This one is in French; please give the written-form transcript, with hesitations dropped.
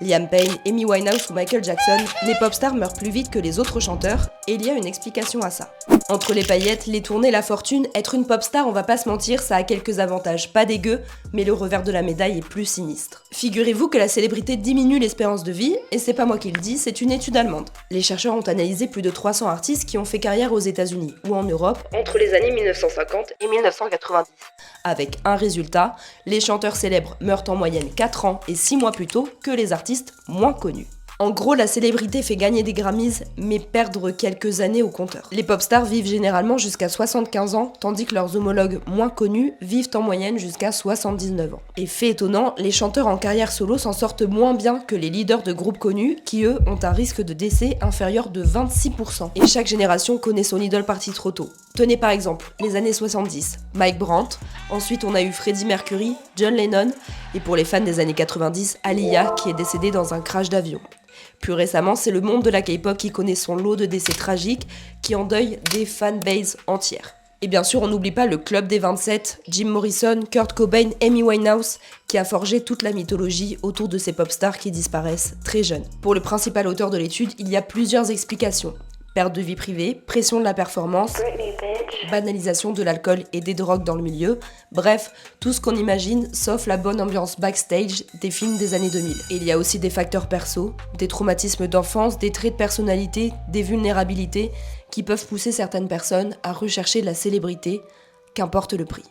Liam Payne, Amy Winehouse ou Michael Jackson, les pop stars meurent plus vite que les autres chanteurs, et il y a une explication à ça. Entre les paillettes, les tournées, la fortune, être une pop star, on va pas se mentir, ça a quelques avantages, pas dégueu, mais le revers de la médaille est plus sinistre. Figurez-vous que la célébrité diminue l'espérance de vie, et c'est pas moi qui le dis, c'est une étude allemande. Les chercheurs ont analysé plus de 300 artistes qui ont fait carrière aux États-Unis ou en Europe entre les années 1950 et 1990. Avec un résultat, les chanteurs célèbres meurent en moyenne 4 ans et 6 mois plus tôt que les artistes moins connus. En gros, la célébrité fait gagner des Grammys, mais perdre quelques années au compteur. Les pop stars vivent généralement jusqu'à 75 ans, tandis que leurs homologues moins connus vivent en moyenne jusqu'à 79 ans. Et fait étonnant, les chanteurs en carrière solo s'en sortent moins bien que les leaders de groupes connus, qui eux ont un risque de décès inférieur de 26%. Et chaque génération connaît son idole partie trop tôt. Tenez par exemple, les années 70, Mike Brandt, ensuite on a eu Freddie Mercury, John Lennon, et pour les fans des années 90, Aaliyah qui est décédée dans un crash d'avion. Plus récemment, c'est le monde de la K-pop qui connaît son lot de décès tragiques, qui endeuille des fanbases entières. Et bien sûr, on n'oublie pas le Club des 27, Jim Morrison, Kurt Cobain, Amy Winehouse, qui a forgé toute la mythologie autour de ces pop stars qui disparaissent très jeunes. Pour le principal auteur de l'étude, il y a plusieurs explications. Perte de vie privée, pression de la performance, banalisation de l'alcool et des drogues dans le milieu, bref, tout ce qu'on imagine sauf la bonne ambiance backstage des films des années 2000. Et il y a aussi des facteurs perso, des traumatismes d'enfance, des traits de personnalité, des vulnérabilités qui peuvent pousser certaines personnes à rechercher la célébrité, qu'importe le prix.